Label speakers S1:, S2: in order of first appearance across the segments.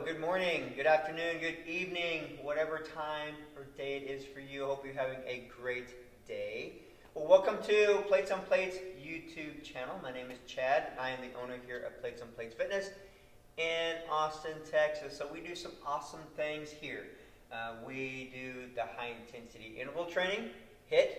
S1: good morning, good afternoon, good evening, whatever time or day it is for you. I hope you're having a great day. Well, welcome to Plates on Plates YouTube channel. My name is Chad. I am the owner here at Plates on Plates Fitness in Austin, Texas. So we do some awesome things here. We do the high intensity interval training, HIIT.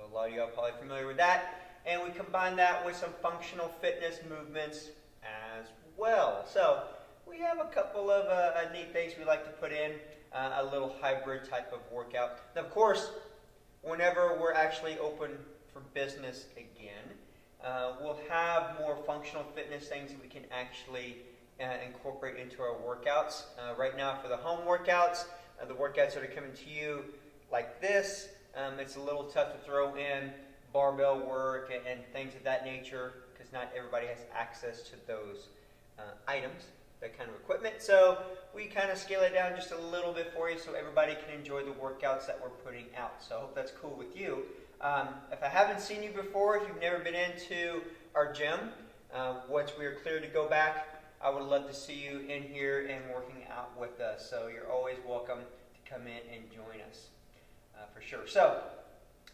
S1: A lot of you are probably familiar with that. And we combine that with some functional fitness movements as well. So we have a couple of neat things we like to put in, a little hybrid type of workout. Now, of course, whenever we're actually open for business again, we'll have more functional fitness things that we can actually incorporate into our workouts. Right now for the home workouts, the workouts that are coming to you like this, it's a little tough to throw in barbell work and things of that nature because not everybody has access to those items, that kind of equipment. So we kind of scale it down just a little bit for you so everybody can enjoy the workouts that we're putting out. So I hope that's cool with you. If I haven't seen you before, if you've never been into our gym, once we are clear to go back, I would love to see you in here and working out with us. So you're always welcome to come in and join us for sure. So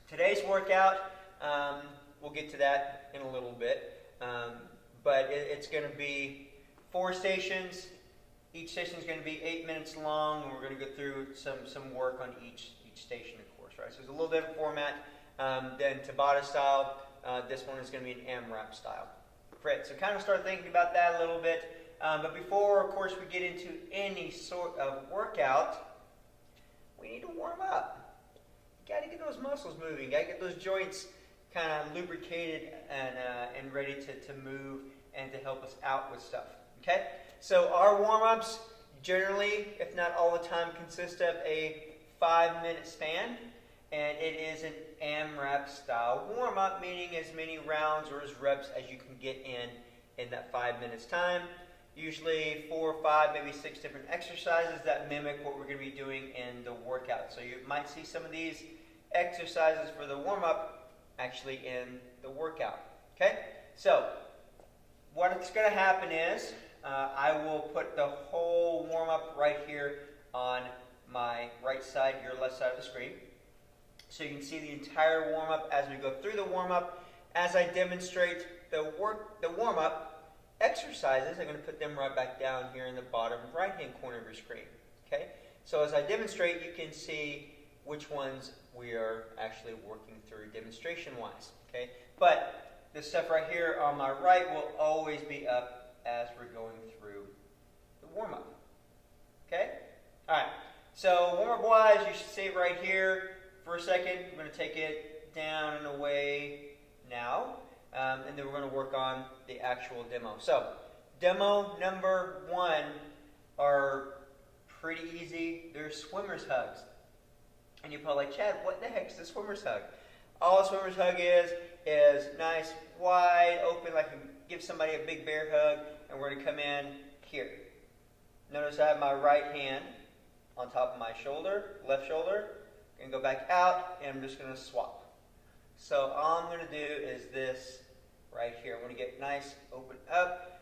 S1: today's workout, we'll get to that in a little bit, but it's going to be 4 stations. Each station is going to be 8 minutes long, and we're going to go through some work on each station, of course, right? So it's a little different format than Tabata style. This one is going to be an AMRAP style. Great. So kind of start thinking about that a little bit. But before, of course, we get into any sort of workout, we need to warm up. You got to get those muscles moving. You got to get those joints kind of lubricated and ready to move and to help us out with stuff. Okay? So our warm-ups generally, if not all the time, consist of a 5-minute stand, and it is an AMRAP style warm-up, meaning as many rounds or as reps as you can get in that 5 minutes time. Usually 4 or 5, maybe 6 different exercises that mimic what we're going to be doing in the workout. So you might see some of these exercises for the warm-up actually in the workout. Okay? So what's going to happen is I will put the whole warm-up right here on my right side, your left side of the screen. So you can see the entire warm-up as we go through the warm-up. As I demonstrate the warm-up exercises, I'm going to put them right back down here in the bottom right-hand corner of your screen. Okay? So as I demonstrate, you can see which ones we are actually working through demonstration-wise. Okay? But this stuff right here on my right will always be up as we're going through the warm-up. Okay? All right. So warm-up-wise, you should see it right here. For a second, I'm going to take it down and away now, and then we're going to work on the actual demo. So demo number 1 are pretty easy. They're swimmer's hugs. And you're probably like, Chad, what the heck is a swimmer's hug? All a swimmer's hug is nice, wide open, like you give somebody a big bear hug, and we're going to come in here. Notice I have my right hand on top of my shoulder, left shoulder, and go back out, and I'm just going to swap. So all I'm going to do is this right here. I'm going to get nice, open up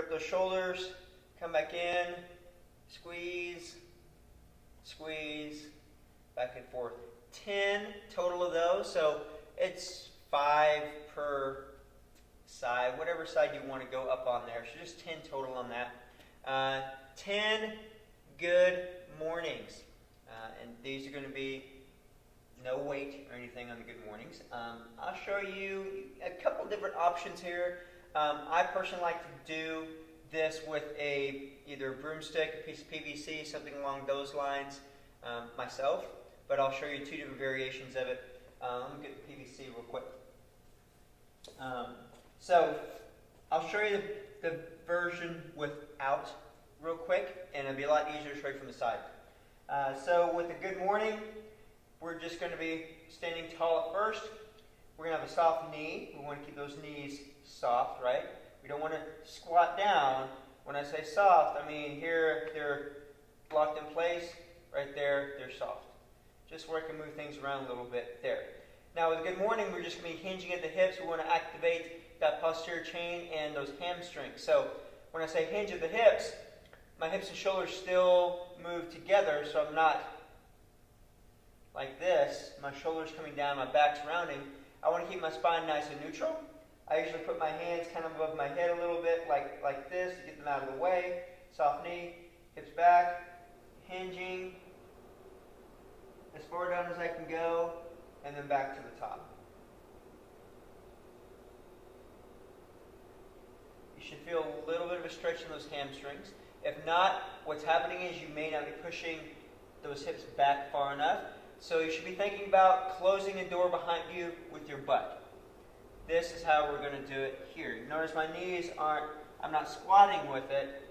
S1: those shoulders, come back in, squeeze, squeeze, back and forth. 10 total of those, so it's 5 per side, whatever side you want to go up on there. So just 10 total on that. 10 good mornings. And these are going to be no weight or anything on the good mornings. I'll show you a couple different options here. I personally like to do this with either a broomstick, a piece of PVC, something along those lines myself. But I'll show you 2 different variations of it. Let me get the PVC real quick. So I'll show you the version without real quick, and it'll be a lot easier to show you from the side. So with the good morning, we're just going to be standing tall at first. We're going to have a soft knee. We want to keep those knees soft, right? We don't want to squat down. When I say soft, I mean here they're locked in place. Right there, they're soft. Just where I can move things around a little bit there. Now with a good morning, we're just going to be hinging at the hips. We want to activate that posterior chain and those hamstrings. So when I say hinge at the hips, my hips and shoulders still move together, so I'm not like this, my shoulders coming down, my back's rounding. I want to keep my spine nice and neutral. I usually put my hands kind of above my head a little bit, like this, to get them out of the way. Soft knee, hips back, hinging as far down as I can go, and then back to the top. You should feel a little bit of a stretch in those hamstrings. If not, what's happening is you may not be pushing those hips back far enough. So you should be thinking about closing the door behind you with your butt. This is how we're going to do it here. Notice my knees I'm not squatting with it.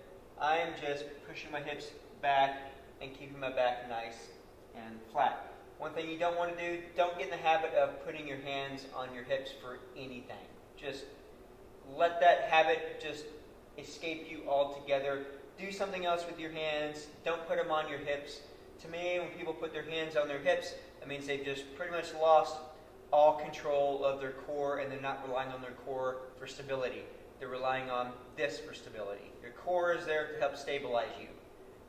S1: I am just pushing my hips back and keeping my back nice and flat. One thing you don't want to do, don't get in the habit of putting your hands on your hips for anything. Just let that habit just escape you altogether. Do something else with your hands. Don't put them on your hips. To me, when people put their hands on their hips, that means they've just pretty much lost all control of their core, and they're not relying on their core for stability. They're relying on this for stability. Your core is there to help stabilize you.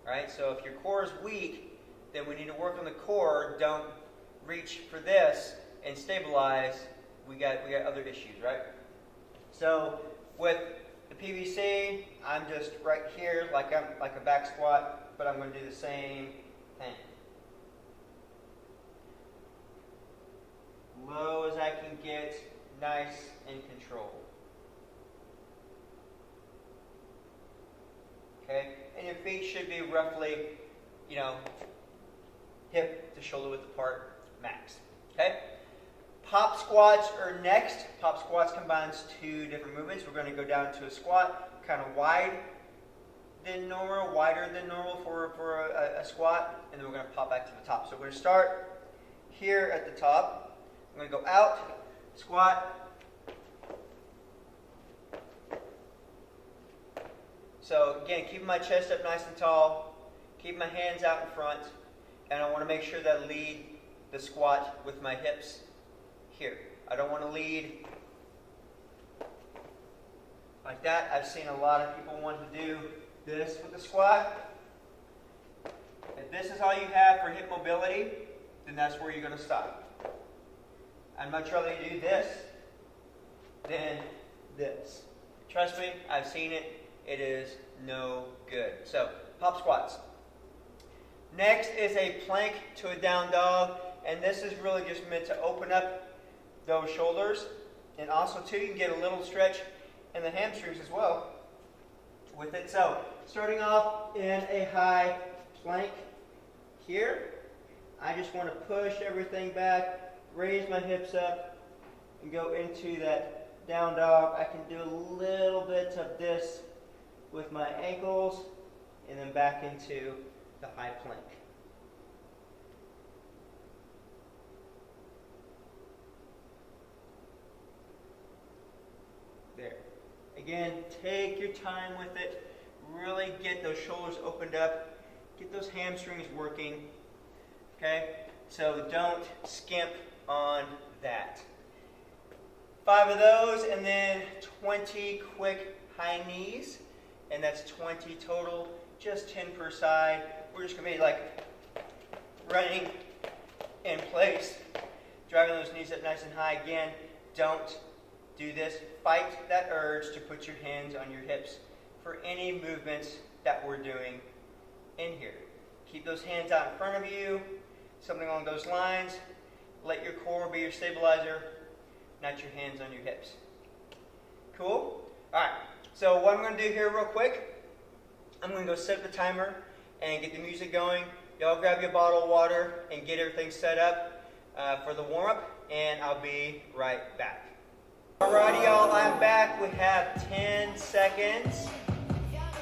S1: All right? So if your core is weak, then we need to work on the core. Don't reach for this and stabilize. We got other issues, right? So with the PVC, I'm just right here like a back squat, but I'm going to do the same thing. Low as I can get, nice and controlled. Okay? And your feet should be roughly, hip to shoulder width apart, max. Okay? Pop squats are next. Pop squats combines two different movements. We're going to go down to a squat, kind of wider than normal for a squat, and then we're going to pop back to the top. So we're going to start here at the top. I'm going to go out, squat. So again, keeping my chest up nice and tall, keep my hands out in front, and I want to make sure that I lead the squat with my hips here. I don't want to lead like that. I've seen a lot of people want to do this with the squat. If this is all you have for hip mobility, then that's where you're going to stop. I'd much rather you do this than this. Trust me, I've seen it. It is no good. So, pop squats. Next is a plank to a down dog, and this is really just meant to open up those shoulders, and also too, you can get a little stretch in the hamstrings as well with it. So, starting off in a high plank here, I just want to push everything back, raise my hips up, and go into that down dog. I can do a little bit of this with my ankles, and then back into the high plank. There. Again, take your time with it. Really get those shoulders opened up. Get those hamstrings working. Okay? So don't skimp on that. 5 of those, and then 20 quick high knees. And that's 20 total, just 10 per side. We're just going to be like running in place, driving those knees up nice and high. Again, don't do this. Fight that urge to put your hands on your hips for any movements that we're doing in here. Keep those hands out in front of you, something along those lines. Let your core be your stabilizer, not your hands on your hips. Cool? All right. So what I'm going to do here real quick, I'm going to go set the timer and get the music going. Y'all grab your bottle of water and get everything set up for the warm-up, and I'll be right back. Alrighty, y'all, I'm back. We have 10 seconds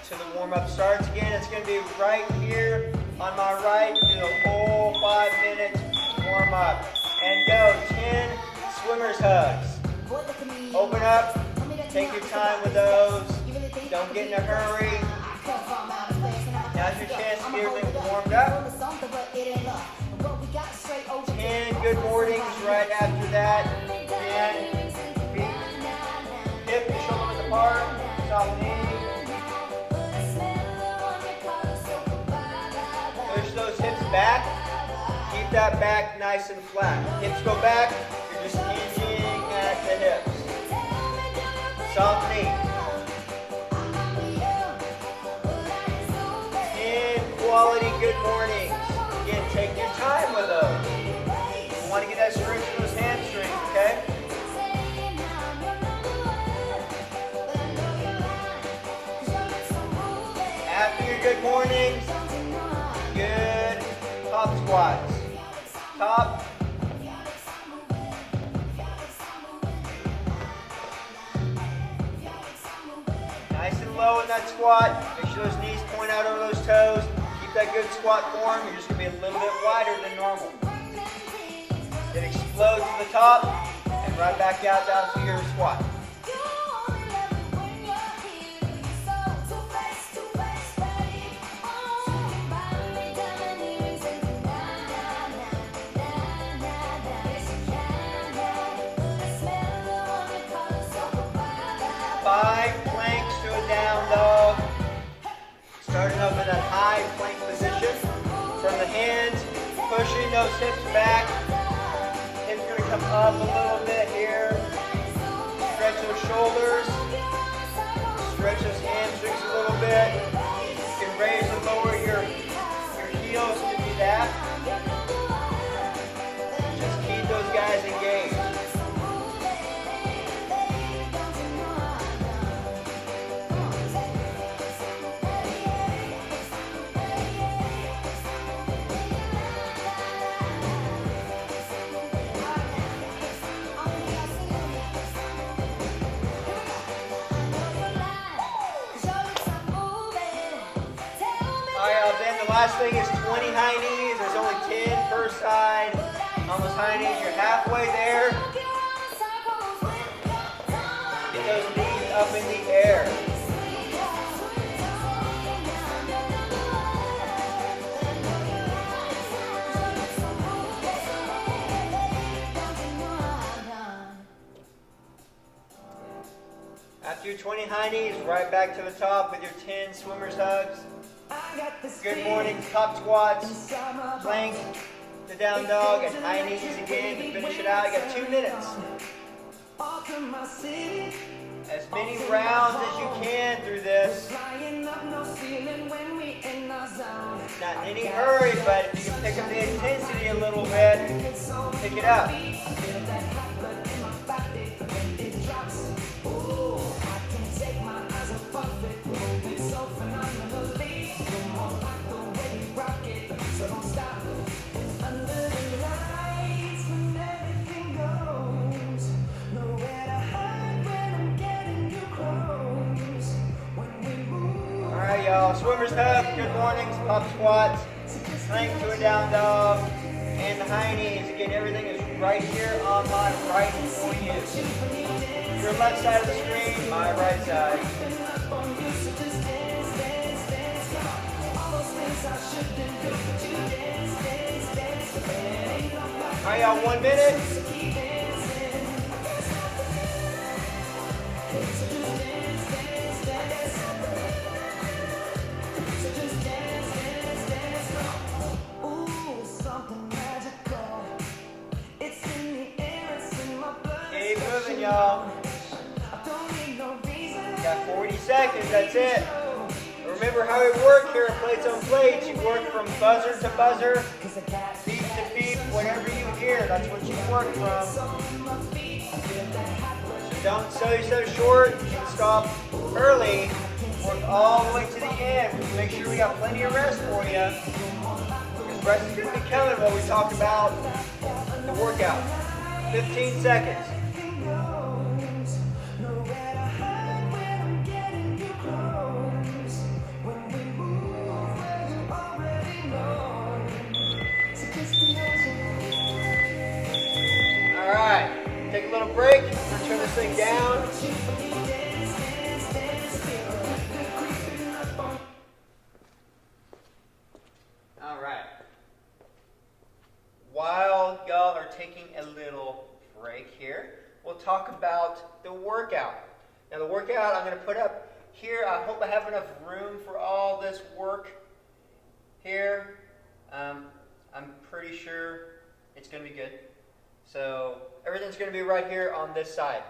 S1: till the warm-up starts. Again, it's going to be right here on my right. Do the whole 5 minutes warm-up. And go 10 swimmer's hugs. Open up. Take your time with those. Don't get in a hurry. Now's your chance to get everything warmed up. 10 good mornings right after that. And feet hip and shoulders apart. Soft knee. push those hips back. Keep that back nice and flat. Hips go back, you're just hinging at the hips. Soft knee. 10 quality good mornings. Again, take your time with those. You want to get that stretch in those hamstrings, okay? After your good mornings, good top squats. Top. Nice and low in that squat. Make sure those knees point out over those toes. Keep that good squat form. You're just going to be a little bit wider than normal. Then explode to the top and right back out down to your squat. Five planks to a down dog. Starting up in that high plank position. From the hands, pushing those hips back. Hips going to come up a little bit here. Stretch those shoulders. Stretch those hamstrings a little bit. You can raise and lower your heels to do that. Just keep those guys engaged. Then the last thing is 20 high knees. There's only 10 per side on those high knees. You're halfway there. Get those knees up in the air. After your 20 high knees, right back to the top with your 10 swimmer's hugs. Good morning, top squats, plank, the down dog, and high knees again to finish it out. You got 2 minutes. As many rounds as you can through this. Not in any hurry, but if you can pick up the intensity a little bit, pick it up. Alright y'all, swimmer's hug, good mornings, pop squats, plank to a down dog, and the high knees. Again, everything is right here on my right for you. Your left side of the screen, my right side. Alright y'all, 1 minute. Keep moving, y'all. Got 40 seconds, that's it. Remember how we work here at Plates on Plates. You work from buzzer to buzzer, beep to beep, whatever you hear, that's what you work from. So don't sell yourself short. You can stop early, work all the way to the end. Make sure we got plenty of rest for you. Because rest is going to be coming while we talk about the workout. 15 seconds. Alright, take a little break. I'm going to turn this thing down. Alright. While y'all are taking a little break here, we'll talk about the workout. Now the workout I'm going to put up here, I hope I have enough room for all this work here. I'm pretty sure it's going to be good. So everything's going to be right here on this side.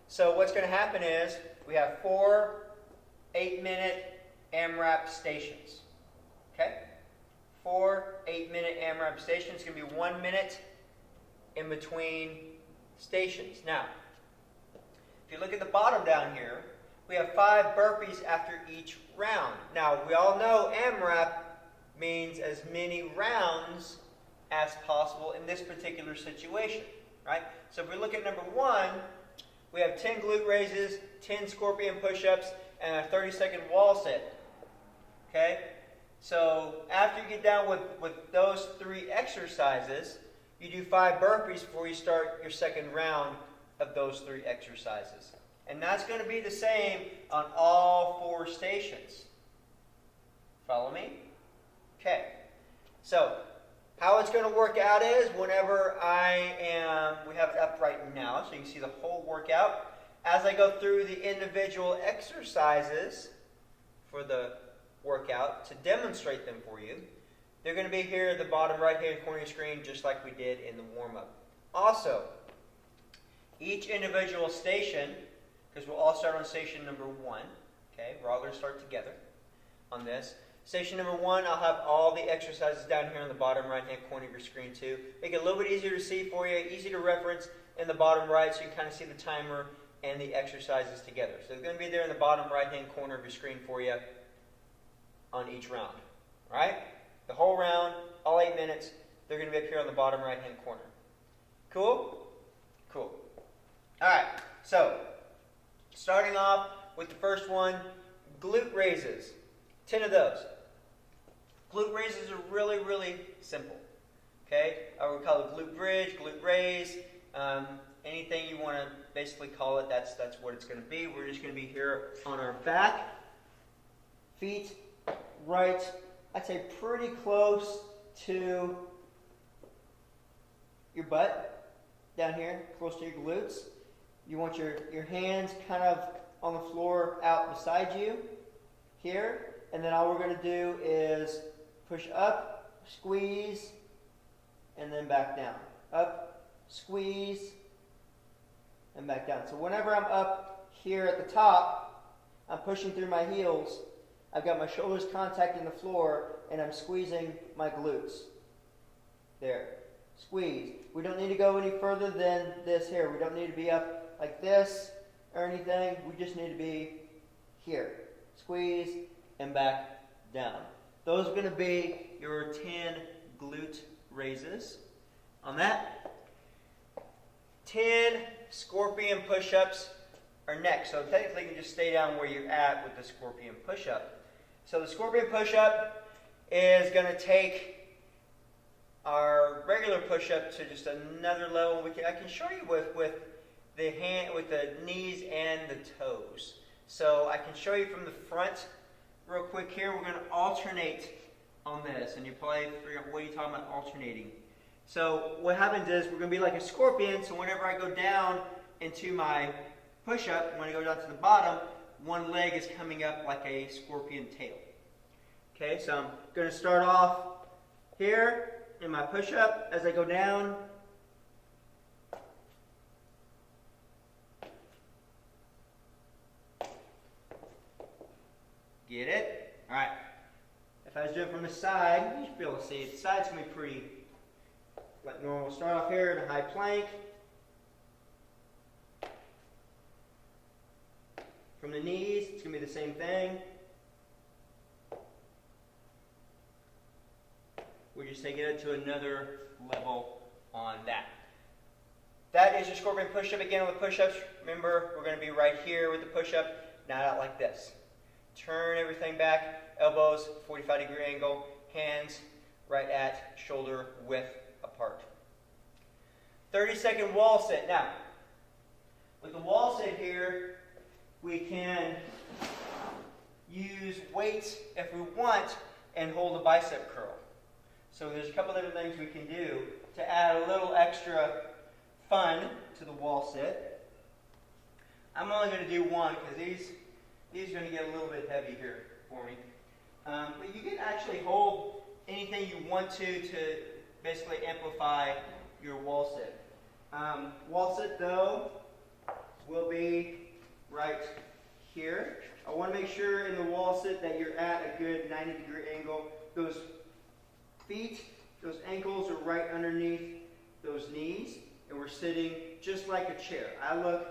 S1: So what's going to happen is we have 4 8-minute AMRAP stations. Okay? 4 8-minute AMRAP stations. It's going to be 1 minute in between stations. Now, if you look at the bottom down here, we have 5 burpees after each round. Now, we all know AMRAP means as many rounds as possible in this particular situation, right? So if we look at number 1, we have 10 glute raises, 10 scorpion push-ups, and a 30-second wall sit. Okay? So after you get down with those 3 exercises, you do 5 burpees before you start your second round of those 3 exercises. And that's going to be the same on all 4 stations. Follow me? Okay. So, how it's going to work out is whenever we have it up right now, so you can see the whole workout. As I go through the individual exercises for the workout to demonstrate them for you, they're going to be here at the bottom right-hand corner of your screen, just like we did in the warm-up. Also, each individual station, because we'll all start on station number 1. Okay, we're all going to start together on this. Station number 1, I'll have all the exercises down here on the bottom right-hand corner of your screen too. Make it a little bit easier to see for you, easy to reference in the bottom right so you can kind of see the timer and the exercises together. So they're going to be there in the bottom right-hand corner of your screen for you on each round. All right? The whole round, all 8 minutes, they're going to be up here on the bottom right-hand corner. Cool? Cool. All right, so starting off with the first one, glute raises. 10 of those. Glute raises are really, really simple. Okay? We call it glute bridge, glute raise. Anything you want to basically call it, that's what it's going to be. We're just going to be here on our back, feet right, I'd say pretty close to your butt, down here, close to your glutes. You want your hands kind of on the floor out beside you here. And then all we're going to do is push up, squeeze, and then back down. Up, squeeze, and back down. So whenever I'm up here at the top, I'm pushing through my heels. I've got my shoulders contacting the floor, and I'm squeezing my glutes. There. Squeeze. We don't need to go any further than this here. We don't need to be up like this or anything. We just need to be here. Squeeze and back down. Those are going to be your 10 glute raises. On that, 10 scorpion push-ups are next. So technically you can just stay down where you're at with the scorpion push-up. So the scorpion push-up is going to take our regular push-up to just another level. I can show you with the knees and the toes. So I can show you from the front real quick here. We're going to alternate on this, and you probably figure out what are you talking about alternating. So what happens is we're going to be like a scorpion. So whenever I go down into my push-up, when I go down to the bottom, one leg is coming up like a scorpion tail. Okay, so I'm going to start off here in my push-up. As I go down, get it? All right. If I was doing it from the side, you should be able to see it. The side's going to be pretty like normal. Start off here in a high plank. From the knees, it's going to be the same thing. We're just taking it to another level on that. That is your scorpion push-up. Again, with push-ups, remember, we're going to be right here with the push-up, not out like this. Turn everything back, elbows, 45-degree angle, hands right at shoulder width apart. 30-second wall sit. Now, with the wall sit here, we can use weights if we want and hold a bicep curl. So there's a couple different things we can do to add a little extra fun to the wall sit. I'm only going to do one because these are going to get a little bit heavy here for me. But you can actually hold anything you want to basically amplify your wall sit. Wall sit though will be right here. I want to make sure in the wall sit that you're at a good 90-degree angle. Those feet, those ankles are right underneath those knees, and we're sitting just like a chair. I look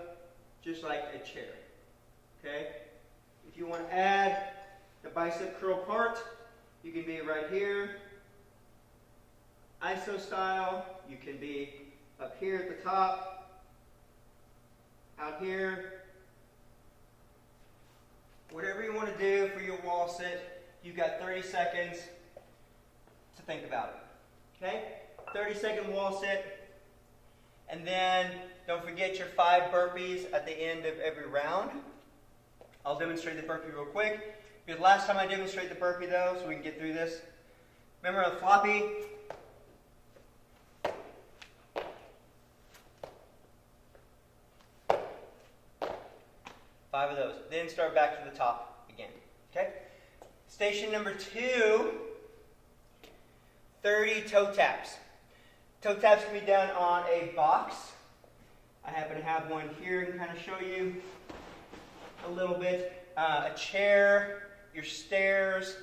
S1: just like a chair. Okay? If you want to add the bicep curl part, you can be right here. ISO style, you can be up here at the top, out here. Whatever you want to do for your wall sit, you've got 30 seconds to think about it. Okay? 30-second wall sit. And then don't forget your 5 burpees at the end of every round. I'll demonstrate the burpee real quick. Because last time I demonstrated the burpee though, so we can get through this. Remember on the floppy? Five of those. Then start back to the top again. Okay? Station number 2, 30 toe taps. Toe taps can be done on a box. I happen to have one here and kind of show you a little bit. A chair, your stairs,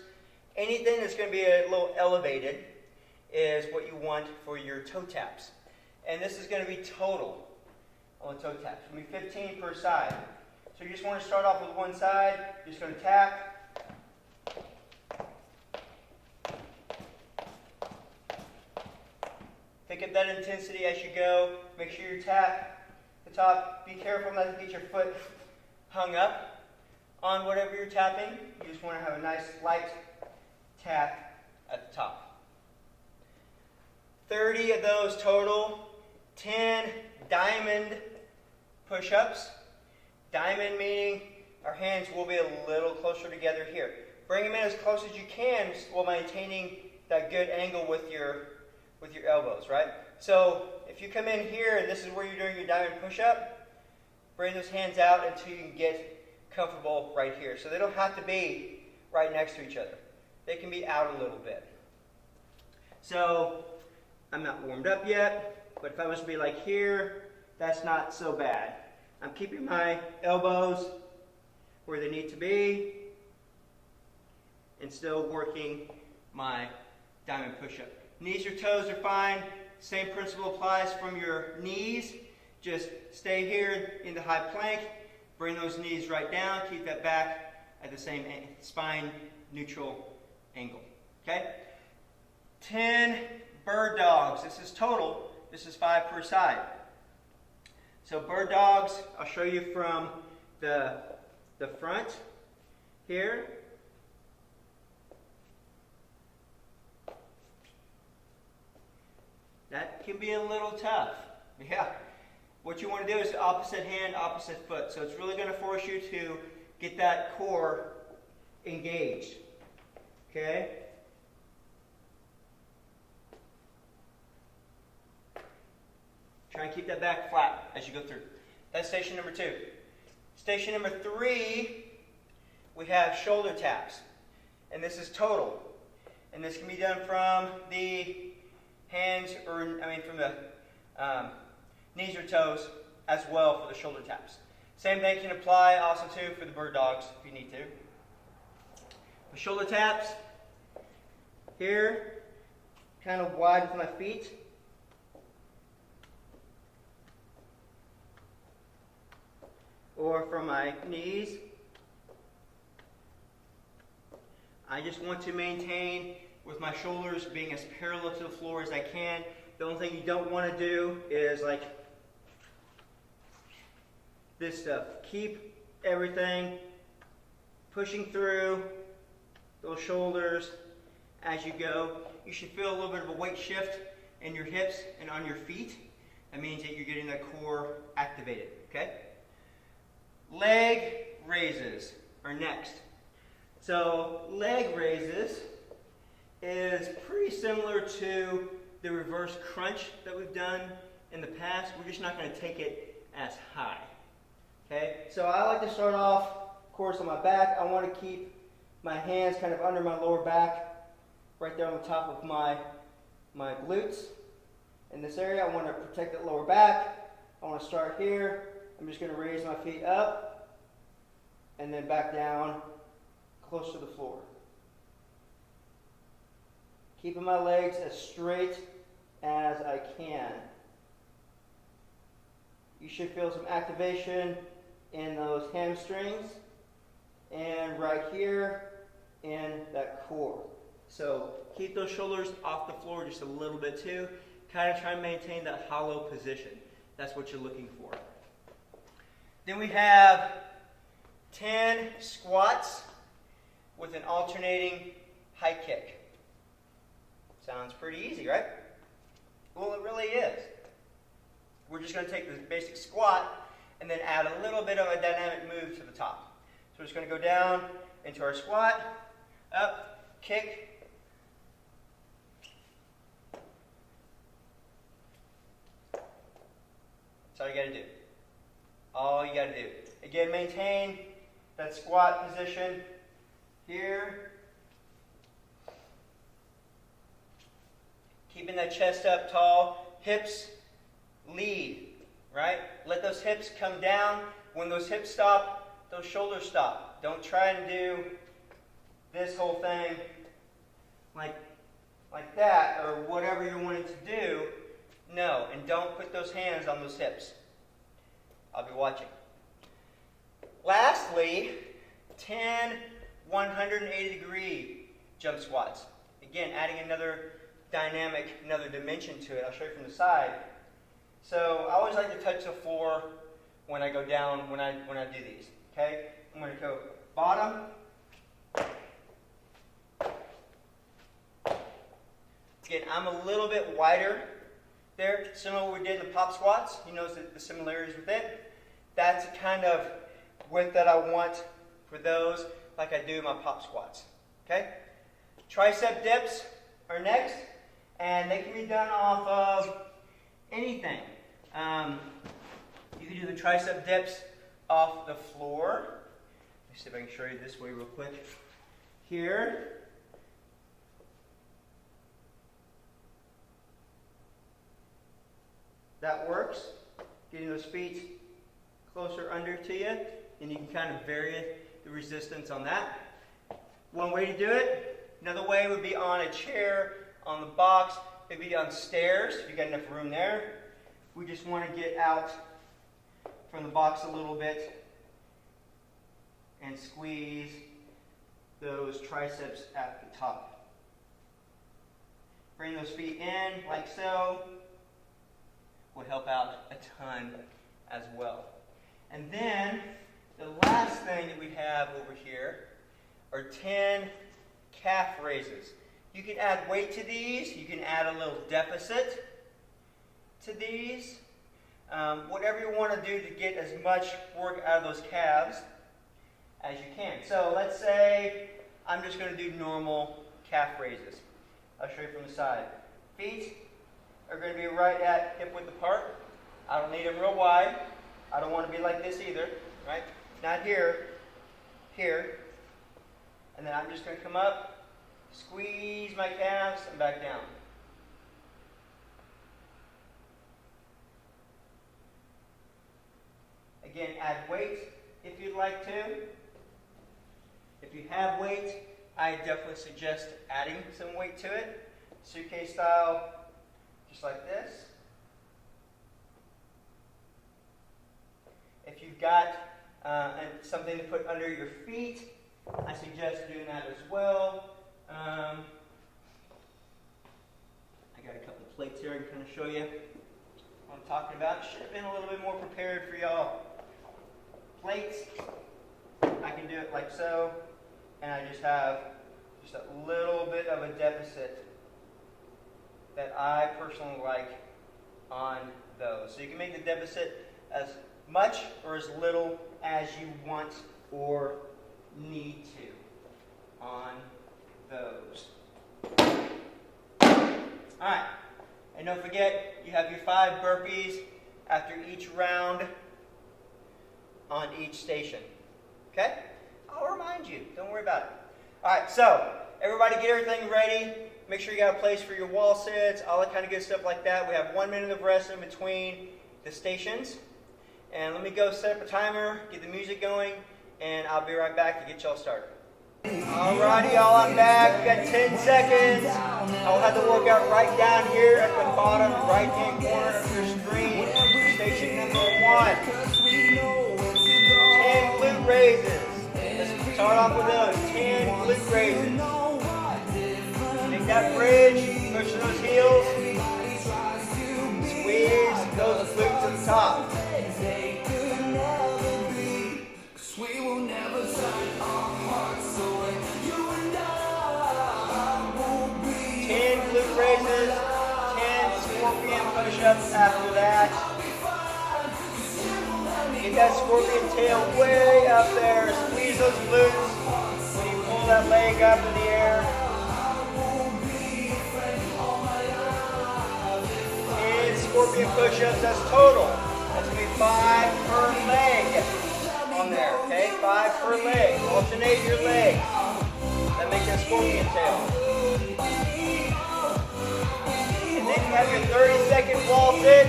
S1: anything that's going to be a little elevated is what you want for your toe taps. And this is going to be total on the toe taps. It's going to be 15 per side. So you just want to start off with one side. You're just going to tap. Pick up that intensity as you go. Make sure you tap the top. Be careful not to get your foot hung up on whatever you're tapping. You just want to have a nice light tap at the top. 30 of those total. 10 diamond push-ups. Diamond meaning our hands will be a little closer together here. Bring them in as close as you can while maintaining that good angle with your elbows, right? So if you come in here and this is where you're doing your diamond push-up, bring those hands out until you can get comfortable right here. So they don't have to be right next to each other. They can be out a little bit. So I'm not warmed up yet, but if I was to be like here, that's not so bad. I'm keeping my elbows where they need to be and still working my diamond push-up. Knees or toes are fine. Same principle applies from your knees. Just stay here in the high plank. Bring those knees right down. Keep that back at the same spine neutral angle. Okay? 10 bird dogs. This is total. This is 5 per side. So bird dogs, I'll show you from the front here. That can be a little tough. Yeah. What you want to do is opposite hand, opposite foot. So it's really going to force you to get that core engaged. Okay? Try and keep that back flat as you go through. That's station number 2. Station number 3, we have shoulder taps. And this is total. And this can be done from the hands, or from the knees or toes as well for the shoulder taps. Same thing can apply also too for the bird dogs if you need to. The shoulder taps here, kind of wide with my feet. Or from my knees. I just want to maintain with my shoulders being as parallel to the floor as I can. The only thing you don't want to do is like this stuff. Keep everything pushing through those shoulders as you go. You should feel a little bit of a weight shift in your hips and on your feet. That means that you're getting that core activated, okay? Leg raises are next. So leg raises is pretty similar to the reverse crunch that we've done in the past. We're just not going to take it as high. Okay? So I like to start off, of course, on my back. I want to keep my hands kind of under my lower back
S2: right there on the top of my glutes. In this area, I want to protect that lower back. I want to start here. I'm just going to raise my feet up and then back down close to the floor. Keeping my legs as straight as I can. You should feel some activation in those hamstrings and right here in that core. So keep those shoulders off the floor just a little bit too. Kind of try and maintain that hollow position. That's what you're looking for. Then we have 10 squats with an alternating high kick. Sounds pretty easy, right? Well, it really is. We're just going to take this basic squat and then add a little bit of a dynamic move to the top. So we're just going to go down into our squat, up, kick. That's all you got to do. All you got to do. Again, maintain that squat position here. Keeping that chest up tall. Hips lead, right? Let those hips come down. When those hips stop, those shoulders stop. Don't try and do this whole thing like that or whatever you're wanting to do. No, and don't put those hands on those hips. I'll be watching. Lastly, 10 180-degree jump squats. Again, adding another dynamic, another dimension to it. I'll show you from the side. So I always like to touch the floor when I go down, when I do these. Okay? I'm going to go bottom. Again, I'm a little bit wider there, similar to what we did in the pop squats. You notice the similarities with it. That's the kind of width that I want for those, like I do in my pop squats. Okay? Tricep dips are next, and they can be done off of anything. You can do the tricep dips off the floor. Let me see if I can show you this way real quick. Here. That works. Getting those feet closer under to you, and you can kind of vary the resistance on that. One way to do it. Another way would be on a chair, on the box, maybe on stairs, if you got enough room there. We just want to get out from the box a little bit and squeeze those triceps at the top. Bring those feet in like so. Will help out a ton as well. And then the last thing that we have over here are 10 calf raises. You can add weight to these. You can add a little deficit to these. Whatever you want to do to get as much work out of those calves as you can. So let's say I'm just going to do normal calf raises. I'll show you from the side. Feet are going to be right at hip width apart. I don't need them real wide. I don't want to be like this either, right? Not here, here. And then I'm just going to come up, squeeze my calves, and back down. Again, add weight if you'd like to. If you have weight, I definitely suggest adding some weight to it. Suitcase style, just like this. If you've got something to put under your feet, I suggest doing that as well. I got a couple of plates here I can kind of show you what I'm talking about. Should have been a little bit more prepared for y'all. Plates, I can do it like so, and I just have just a little bit of a deficit that I personally like on those. So you can make the deficit as much or as little as you want or need to on those. Alright, and don't forget you have your 5 burpees after each round on each station. Okay? I'll remind you. Don't worry about it. Alright, so everybody get everything ready
S1: Make sure you got a place for your wall sits, all that kind of good stuff like that. We have 1 minute of rest in between the stations. And let me go set up a timer, get the music going, and I'll be right back to get y'all started. Alrighty, y'all, I'm back. We got 10 seconds. I'll have the workout right down here at the bottom right-hand corner of your screen. Station number 1. 10 glute raises. Let's start off with those 10 glute raises. Make that bridge, push those heels, squeeze those glutes to the top. 10 glute raises, 10 scorpion push-ups after that. Get that scorpion tail way up there. Squeeze those glutes when you pull that leg up in the air. 10 scorpion push-ups, that's total. That's going to be 5 per leg on there, okay? 5 per leg. Alternate your legs. That makes that scorpion tail. And then you have your 30-second wall sit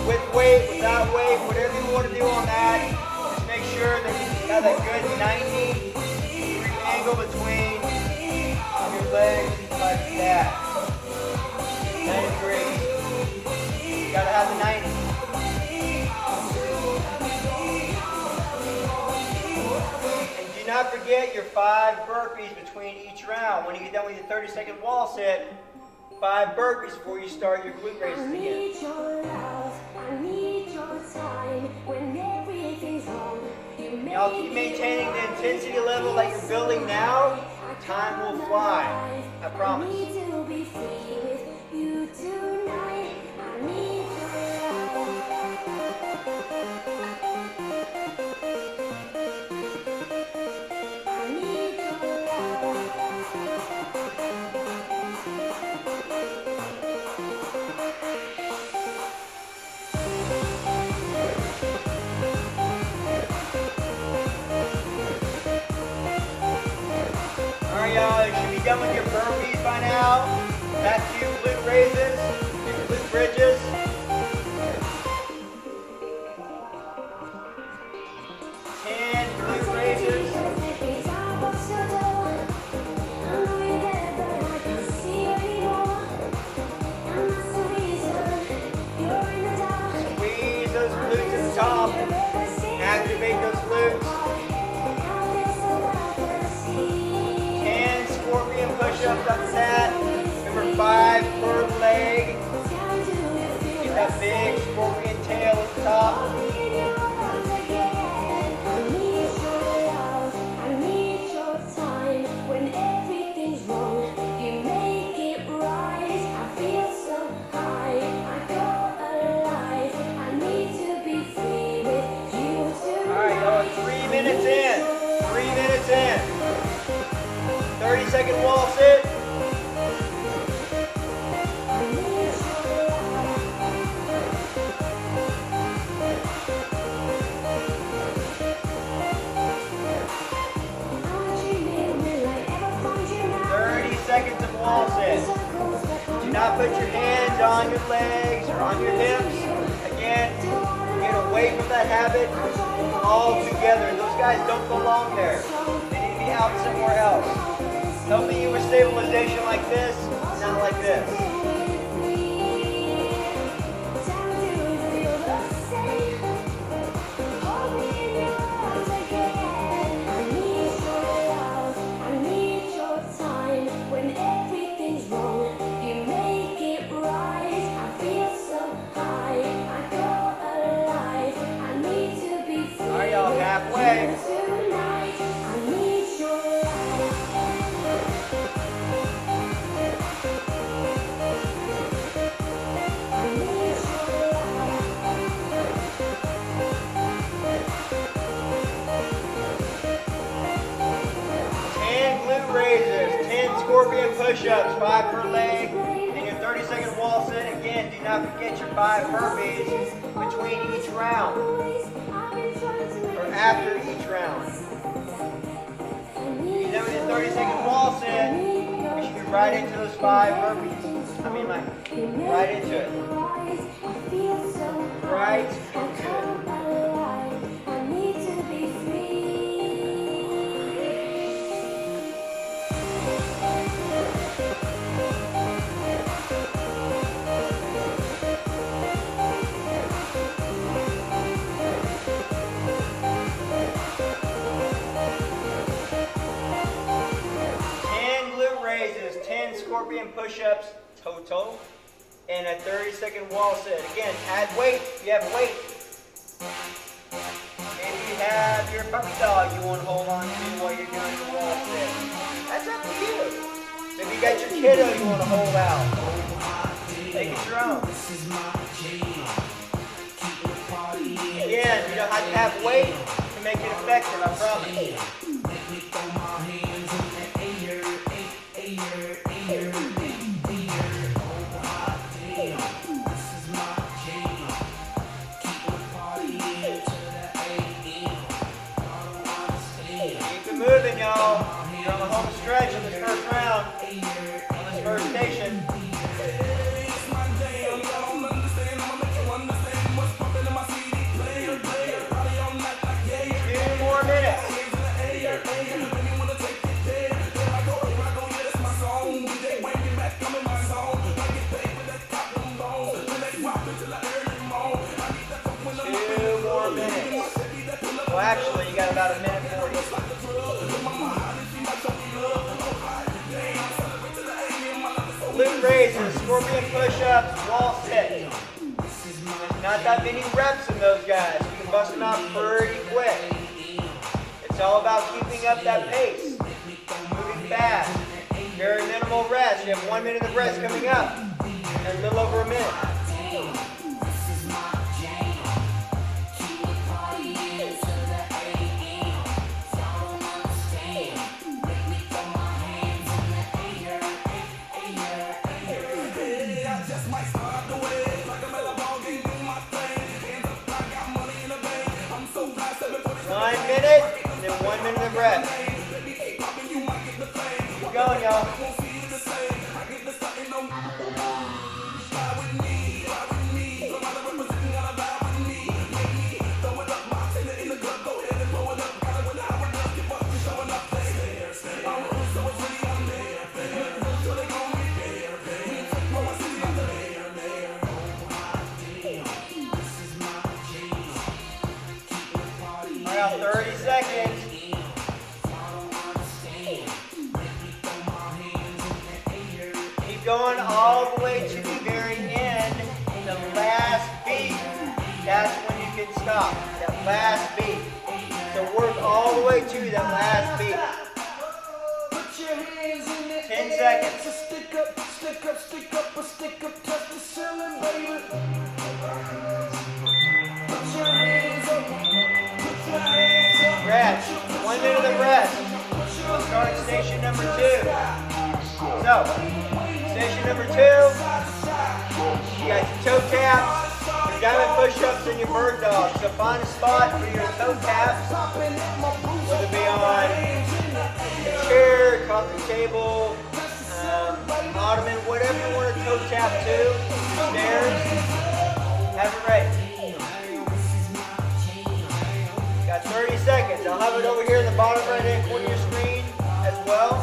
S1: with weight, without weight, whatever you want to do on that. Just make sure that you have that good 90-degree angle between your legs like that. 90 degrees. You gotta have the 90. And do not forget your 5 burpees between each round. When you get done with your 30-second wall sit, 5 burpees before you start your glute raises again. Y'all keep maintaining the intensity level that you're building now. Time will fly. I promise. Alright, y'all, you should be done with your burpees by now. Back to your glute raises, your glute bridges. 10 glute raises. Squeeze those glutes to the top. Activate those glutes. Scorpion push-ups after that. Remember 5 per leg. Get that big scorpion tail at the top. Alright, y'all, 3 minutes in. 3 minutes in. 30-second wall sit. Seconds of wall sit. Do not put your hands on your legs or on your hips. Again, get away from that habit altogether. Those guys don't belong there. They need to be out somewhere else. Helping you with stabilization like this, not like this. Halfway. Glute raises, 10 scorpion push-ups, 5 per leg, and your 30-second wall sit. Again, do not forget your 5 burpees between each round, or after each round. You're done with your 30-second wall sit, you should be right into those 5 burpees. I mean, like, right into it. Right into it. 10 glute raises, 10 scorpion push-ups total, and a 30-second wall sit. Again, add weight if you have weight. If you have your puppy dog you want to hold on to while you're doing the wall sit, that's up to you. If you got your kiddo you want to hold out, make it your own. Again, you don't have to have weight to make it effective, I promise. Moving, y'all. You're on the home stretch in this first round, on this first station. 2 more minutes. Well, actually, you got about a minute 40. Glute raises, scorpion push-ups, wall sit. There's not that many reps in those guys. You can bust them out pretty quick. It's all about keeping up that pace, moving fast. Very minimal rest. You have 1 minute of rest coming up, and a little over a minute. And then 1 minute of rest. Keep going, y'all. I got 30 seconds. Keep going all the way to the very end. The last beat. That's when you can stop. That last beat. So work all the way to that last beat. 10 seconds. Rest. 1 minute of rest. We'll start station number 2. So, station number 2, you got your toe taps, your diamond push-ups, and your bird dog. So find a spot for your toe taps, whether it be on a chair, coffee table, ottoman, whatever you want to toe tap to, stairs, have it ready. Got 30 seconds. I'll have it over here in the bottom right-hand corner of your screen as well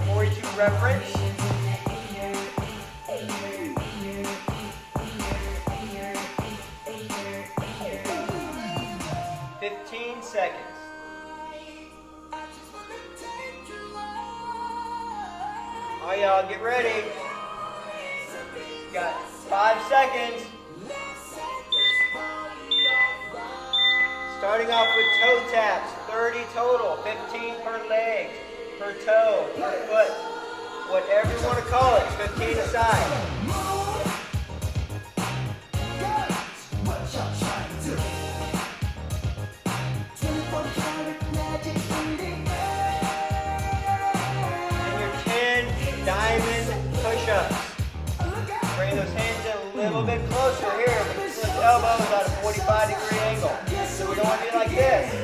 S1: for you to reference. 15 seconds. All right, y'all, get ready. Got 5 seconds. Starting off with toe taps, 30 total, 15 per leg, per toe, per foot, whatever you want to call it, 15 aside. And your 10 diamond push-ups. Bring those hands in a little bit closer here. Flip elbows at a 45-degree angle. So we don't want to be like this. We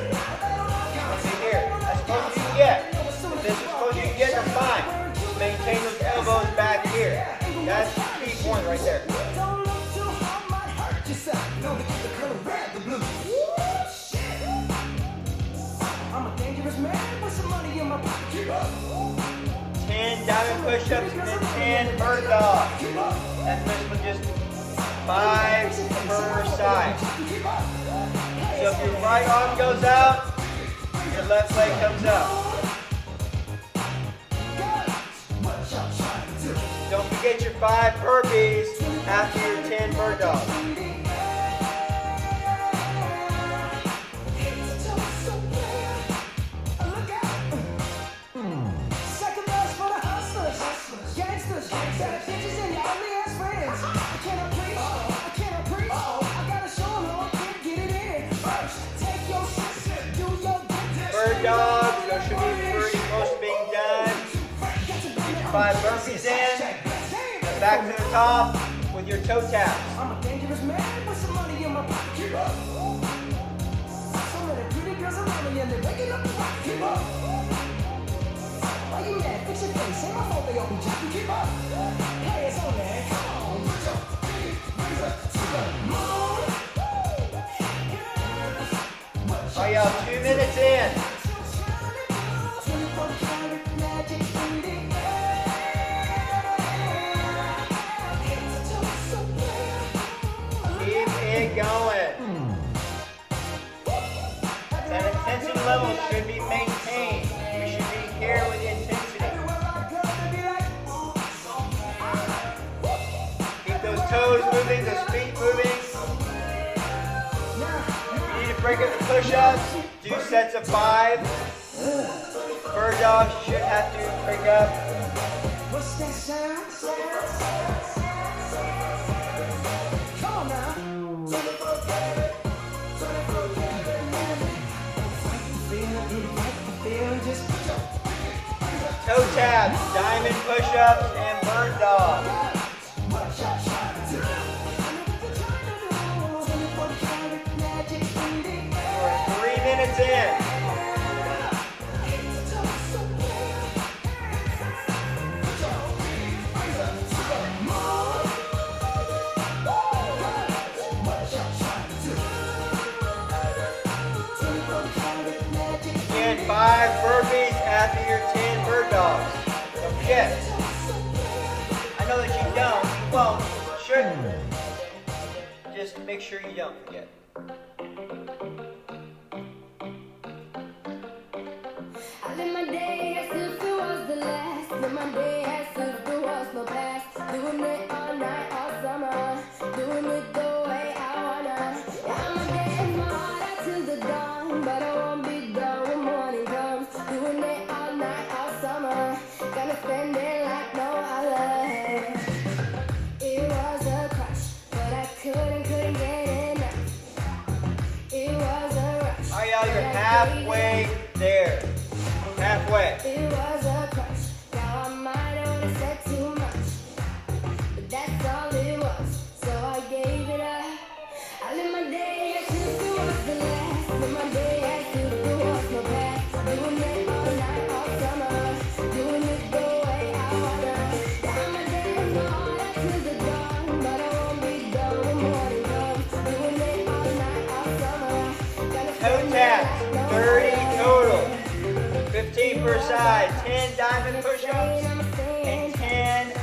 S1: want to be here. As close as you can get. If this is as close as you can get, that's fine. Maintain That's the key point right there.
S3: Don't look too hard, might hurt yourself. Know that the color red, the blue. Woo, shit. I'm a dangerous man with some money in my pocket. Keep up.
S1: 10 diamond push-ups and then 10 bird dogs. That's meant just 5 per side. So if your right arm goes out, your left leg comes out. Don't forget your 5 burpees after your 10 bird dogs.
S3: Second verse for the hustlers, gangsters, got bitches and ugly ass friends. I cannot preach, I gotta show them how I can get it in. First, take your shit, do your business.
S1: Bird dogs, those should be pretty close to being done. Get your 5 burpees in. And back to the top with your toe taps.
S3: I'm a dangerous man with some money in my pocket. Keep up. So many pretty girls around me and they're waking up the rock. Keep up. Why you mad? Fix your face. Ain't my fault they all be jacking. Keep up. Hey, it's on there. Come on. Put your hands up to the moon.
S1: All y'all, 2 minutes in. Keep it going. That intensity level should be maintained. You should be here with the intensity. Keep those toes moving, those feet moving. You need to break up the push-ups. Do sets of 5. Bird dogs you should have to break up.
S3: What's that sound? Come on now.
S1: Toe taps, diamond push-ups, and bird dogs. We're 3 minutes in. Again, 5 burpees after your 10 bird dogs. Don't forget. I know that you don't. Well, shouldn't. Just make sure you don't forget.
S4: I live my day as if it was the last. Live my day as if there was no past. Doing it all night, all summer. Doing it the way I wanna. Yeah, my day and my heart out till the dawn. But I won't be done when morning comes. Doing it all night, all summer. Gonna spend it like no other. It was a crush, but I couldn't get enough. It was a rush.
S1: All right, y'all, you're halfway there. Halfway.
S4: It was a crush. Now I might have said too much, but that's all it was. So I gave it up. I live my day as if it was the last. Live my day as if there was no past. Doing it all night, all summer. Doing it the way I wanna. Down my day and my heart out till the dawn, but I won't be done when morning comes. Doing it all night, all summer. Gonna
S1: Toe
S4: spend it
S1: taps,
S4: like no
S1: 30
S4: other.
S1: total. 15 per side, 10 diamond push-ups, and 10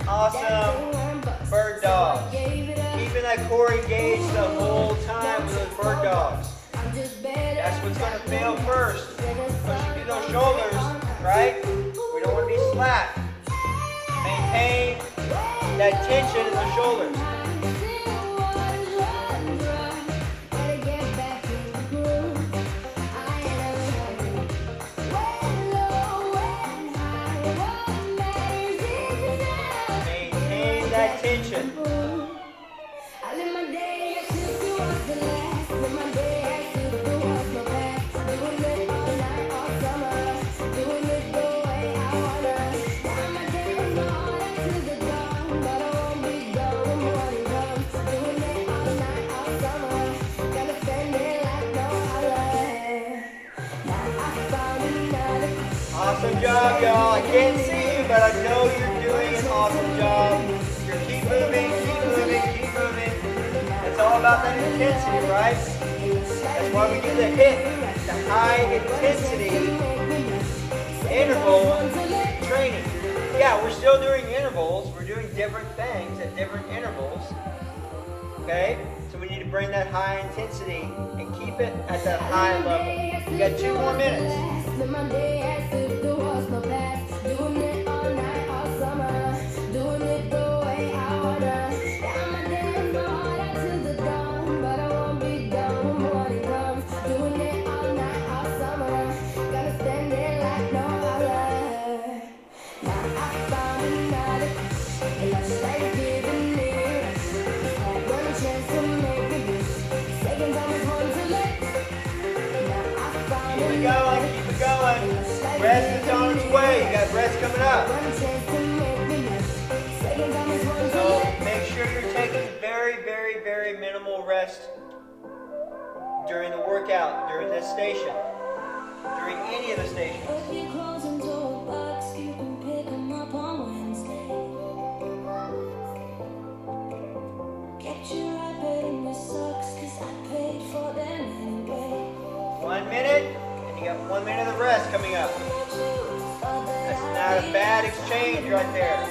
S1: awesome bird dogs. Keeping that core engaged the whole time with those bird dogs. That's what's going to fail first. Pushing through those shoulders, right? We don't want to be slack. Maintain that tension in the shoulders. Maintain that tension.
S4: I live my day as if it was the last. Live my day as if there was no past. Doing it all night, all summer. Doing it the way I wanna. Down my day and my heart out till the dawn, but I won't be done when morning comes. Doing it all night, all summer. Gonna spend it like no other. Now I found another.
S1: Awesome job, y'all. I can't see you, but I know you're doing an awesome Awesome job. You're keep moving, keep moving, keep moving. It's all about that intensity, right? That's why we do the HIIT, the high intensity interval training. Yeah, we're still doing intervals. We're doing different things at different intervals. Okay? So we need to bring that high intensity and keep it at that high level. You got 2 more minutes. Keep it going, keep it going. Rest is on its way. You got rest coming up. So make sure you're taking very, very, very minimal rest during the workout, during this station, during any of the stations. One minute, and you got 1 minute of rest coming up. That's not a bad exchange right there.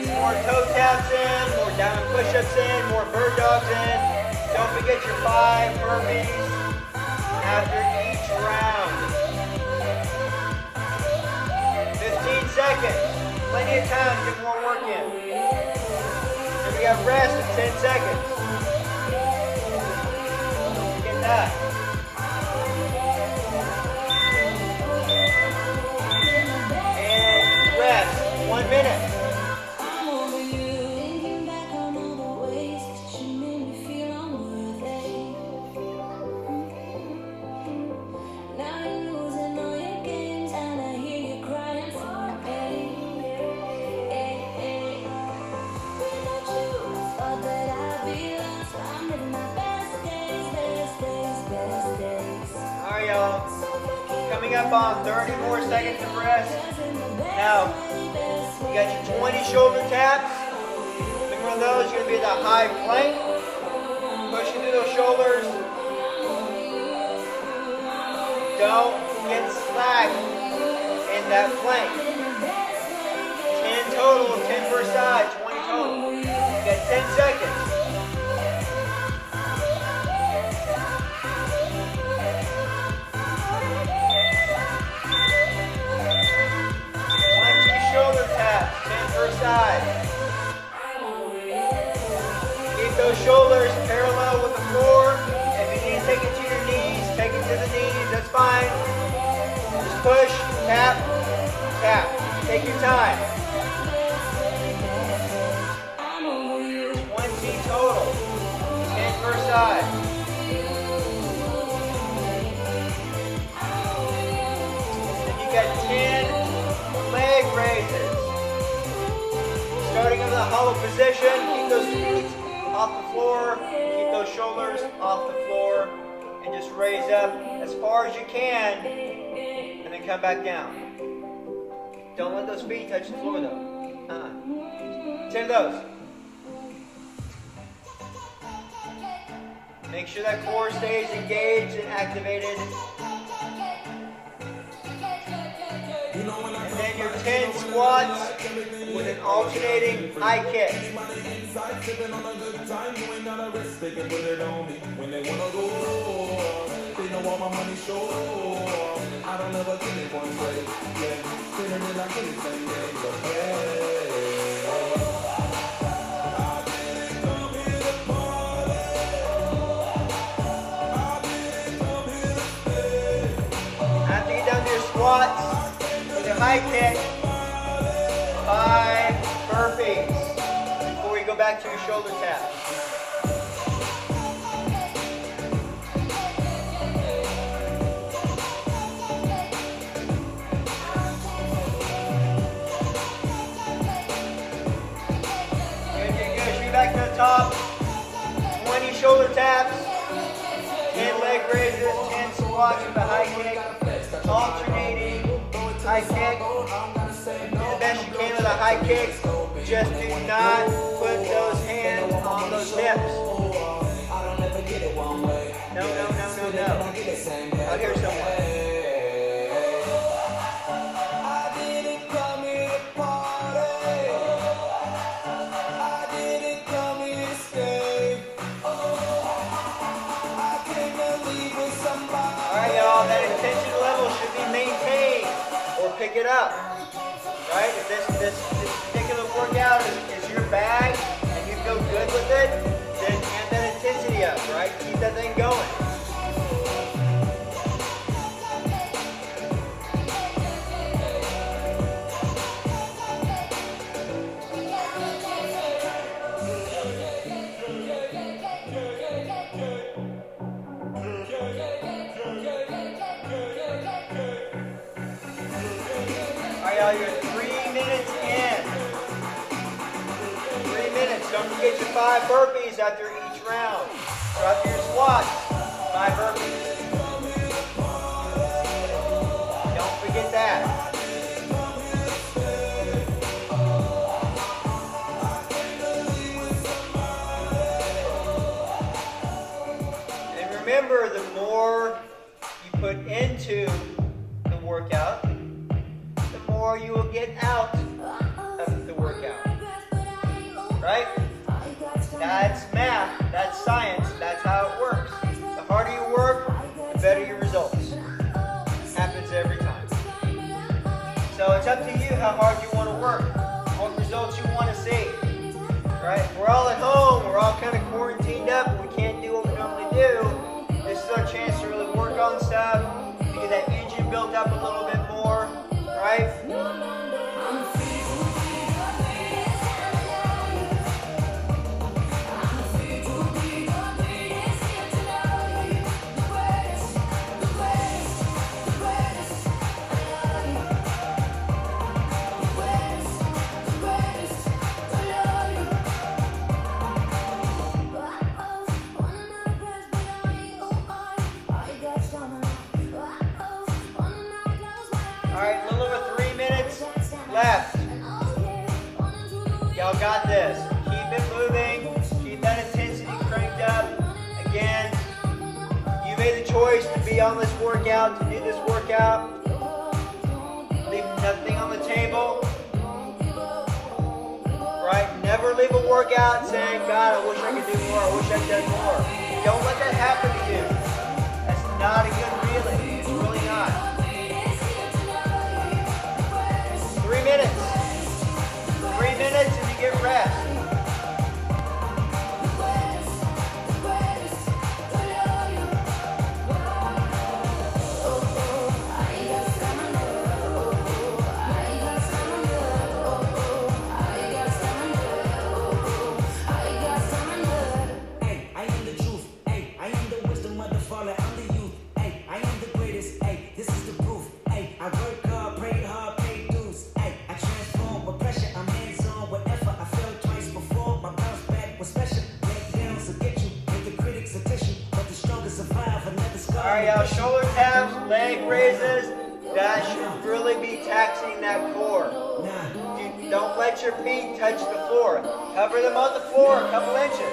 S1: More toe taps in, more diamond push-ups in, more bird dogs in. Don't forget your 5 burpees after each round. 15 seconds. Plenty of time to get more work in. Then we got rest in 10 seconds. Get that. And rest. 1 minute. Coming up on 30 more seconds of rest. Now, you got your 20 shoulder taps. Pick one of those, you're going to be the high plank. Pushing through those shoulders. Don't get slack in that plank. 10 total, 10 per side, 20 total. You got 10 seconds. Side. Keep those shoulders parallel with the floor. If you need to take it to your knees, take it to the knees, that's fine. Just push, tap, tap. Take your time. 20 total. 10 per side. Then you got 10 leg raises. Starting in the hollow position, keep those feet off the floor, keep those shoulders off the floor, and just raise up as far as you can, and then come back down. Don't let those feet touch the floor though. 10 of those. Make sure that core stays engaged and activated. And then your 10 squats with an alternating high kick. After you're done your squats with your high kick, 5 burpees before you go back to your shoulder tap. top, 20 shoulder taps, 10 leg raises, 10 squats with a high kick, alternating high kick. Do the best you can with a high kick. Just do not put those hands on those hips. No. I'll hear someone. Alright, y'all, that intensity level should be maintained or pick it up. Right? If this particular workout is your bag and you feel good with it, then amp that intensity up, right? Keep that thing going. You're 3 minutes in. 3 minutes. Don't forget your 5 burpees after each round. So after your squats, 5 burpees. Don't forget that. And remember, the more you put into the workout, more you will get out of the workout. Right? That's math, that's science, that's how it works. The harder you work, the better your results. Happens every time. So it's up to you how hard you want to work, what results you want to see. Right? We're all at home, we're all kind of quarantined up, we can't do what we normally do. This is our chance to really work on stuff, to get that engine built up a little bit more. Right? Alright, a little over 3 minutes left. Y'all got this. Keep it moving. Keep that intensity cranked up. Again, you made the choice to be on this workout, to do this workout. Leave nothing on the table. Right? Never leave a workout saying, God, I wish I could do more. I wish I'd done more. Don't let that happen to you. That's not a good feeling. It's really not. 3 minutes. 3 minutes and you get rest. Alright, y'all, shoulder taps, leg raises, that should really be taxing that core. Don't let your feet touch the floor. Cover them on the floor a couple inches.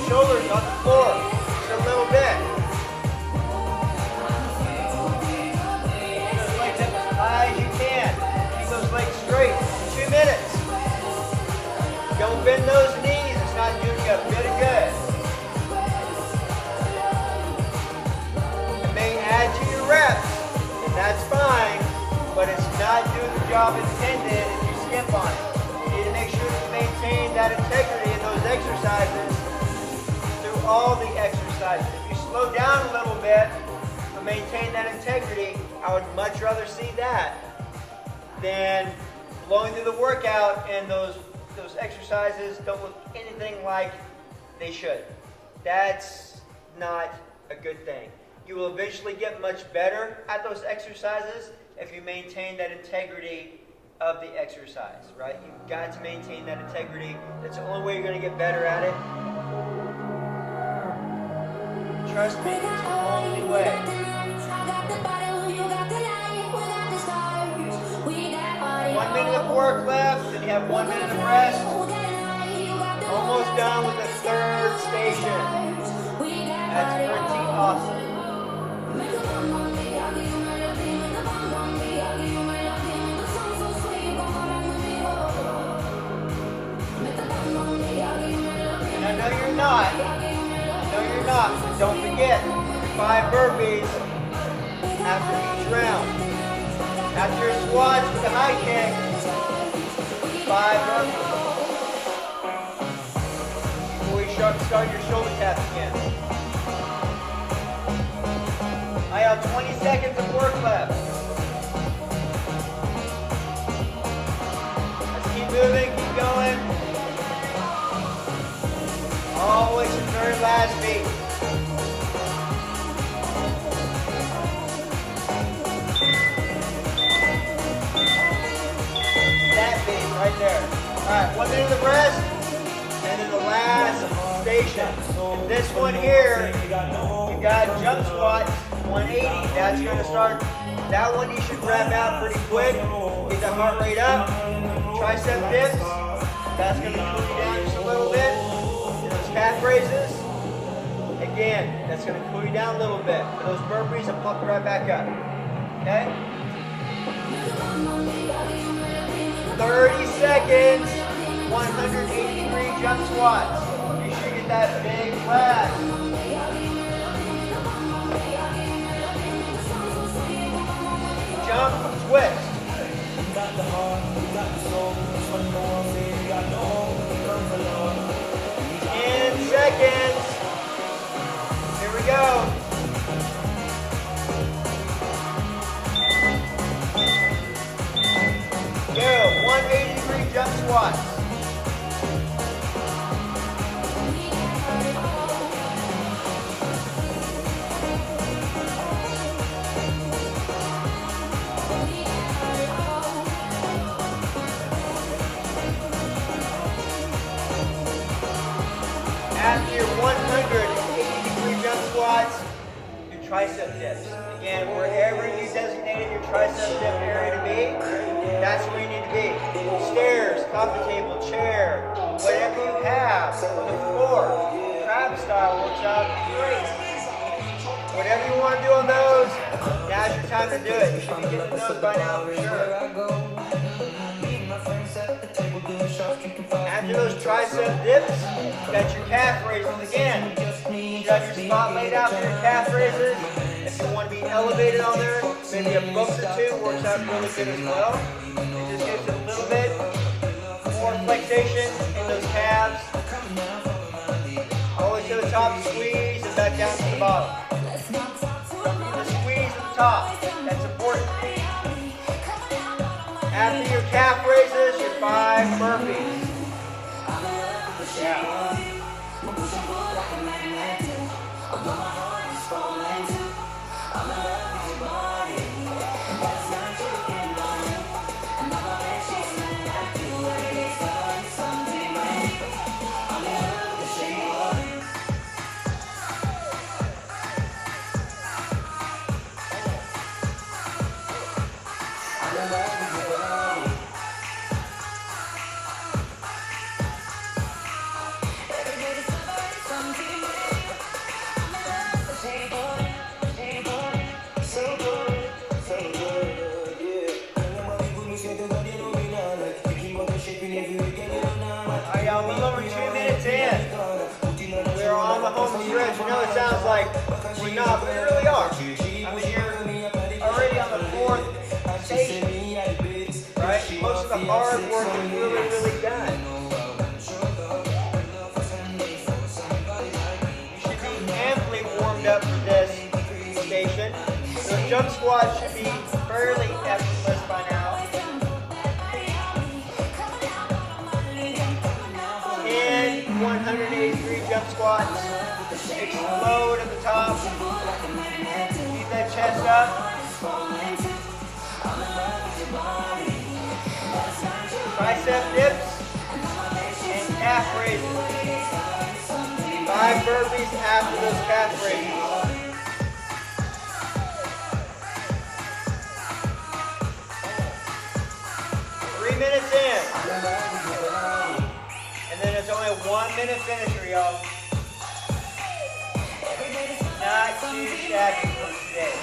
S1: Shoulders on the floor, just a little bit. Keep those legs up as high as you can. Keep those legs straight. 2 minutes. Don't bend those knees, it's not doing you a bit of good. Add to your reps, and that's fine, but it's not doing the job intended if you skip on it. You need to make sure you maintain that integrity in those exercises through all the exercises. If you slow down a little bit to maintain that integrity, I would much rather see that than blowing through the workout and those exercises don't look anything like they should. That's not a good thing. You will eventually get much better at those exercises if you maintain that integrity of the exercise, right? You've got to maintain that integrity. That's the only way you're going to get better at it. Trust me, it's the only way. 1 minute of work left, then you have 1 minute of rest. Almost done with the third station. That's pretty awesome. And I know you're not. But don't forget, 5 burpees after each round. After your squats with the high kick, 5 burpees. Before you start your shoulder taps again. I have 20 seconds of work left. Let's keep moving, keep going. Always the very last beat. That beat right there. Alright, 1 minute of rest, and then the last station. This one here, you got jump squats, 180. That's going to start. That one you should wrap out pretty quick. Get the heart rate up. Tricep dips. That's going to cool you down just a little bit. And those calf raises. Again, that's going to cool you down a little bit. For those burpees, and pump you right back up. Okay? 30 seconds. 180-degree jump squats. You should get that big flash. Jump, twist. 10 seconds. Here we go. Go. 180-degree jump squats. After your 180-degree jump squats, your tricep dips. Again, wherever you designated your tricep dip area to be, that's where you need to be. Stairs, coffee table, chair, whatever you have, the floor, crab style works out great. Whatever you want to do on those, now's your time to do it. You should be getting those by now for sure. After those tricep dips, you got your calf raises again. You got your spot laid out for your calf raises. If you want to be elevated on there, maybe a book or two works out really good as well. It just gives it a little bit more flexation in those calves. Always to the top, squeeze, and back down to the bottom. The squeeze at the top, that's important. After your calf raises, your 5 burpees. Yeah. A little over 2 minutes in. We're on the home stretch. I know it sounds like we're not, but we really are. I mean, you're already on the 4th station, right? Most of the hard work is really done. You should be amply warmed up for this station. Those jump squats should be fairly effortless by now. 180-degree jump squats. Explode at the top. Keep that chest up. tricep dips, and calf raises. 5 burpees after those calf raises. Minutes in. And then it's only a 1-minute finisher, y'all. Not too shabby for today.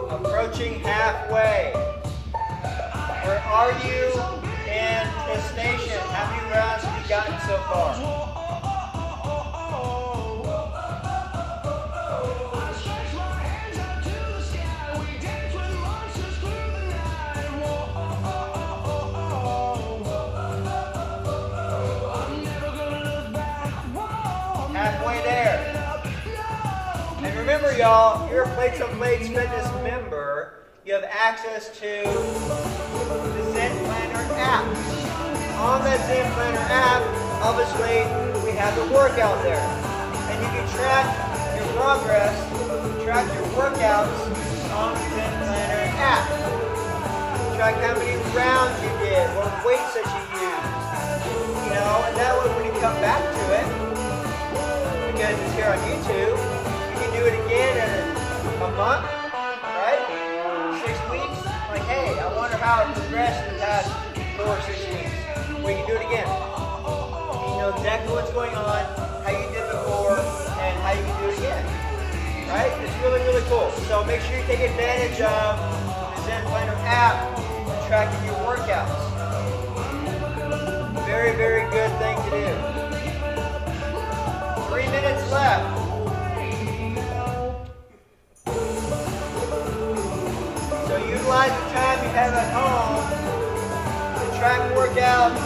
S1: Approaching halfway. Where are you in this station? How many rounds have you gotten so far? Halfway there. And remember, y'all, if you're a Plates on Plates Fitness member, you have access to the Zen Planner app. On that Zen Planner app, obviously, we have the workout there. And you can track your progress, track your workouts on the Zen Planner app. Track how many rounds you did, what weights that you used. You know, and that way when you come back to it, because it's here on YouTube, you can do it again in a month, right? 6 weeks. Like, hey, I wonder how it progressed in the past 4 or 6 weeks. We can do it again. You know exactly what's going on, how you did before, and how you can do it again. Right? It's really, really cool. So make sure you take advantage of the Zen Planner app and tracking your workouts. Very, very good thing to do. 3 minutes left. So utilize the time you have at home to track workouts,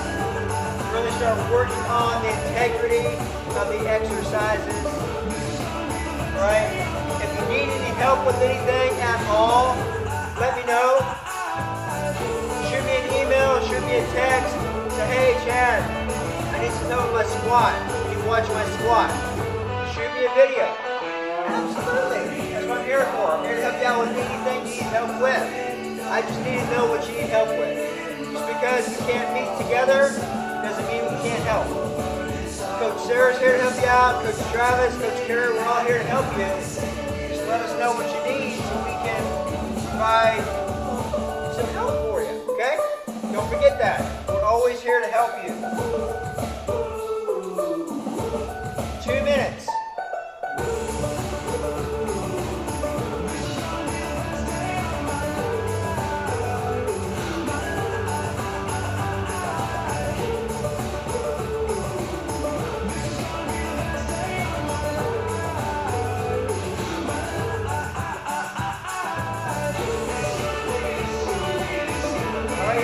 S1: really start working on the integrity of the exercises, right? If you need any help with anything at all, let me know. Shoot me an email, shoot me a text, say, hey Chad, I need some help with my squat. Can you watch my squat? Shoot me a video. Absolutely. That's what I'm here for. I'm here to help you out with anything you need help with. I just need to know what you need help with. Just because we can't meet together doesn't mean we can't help. Coach Sarah's here to help you out. Coach Travis, Coach Carey, we're all here to help you. Just let us know what you need so we can provide some help for you, okay? Don't forget that. We're always here to help you. 2 minutes.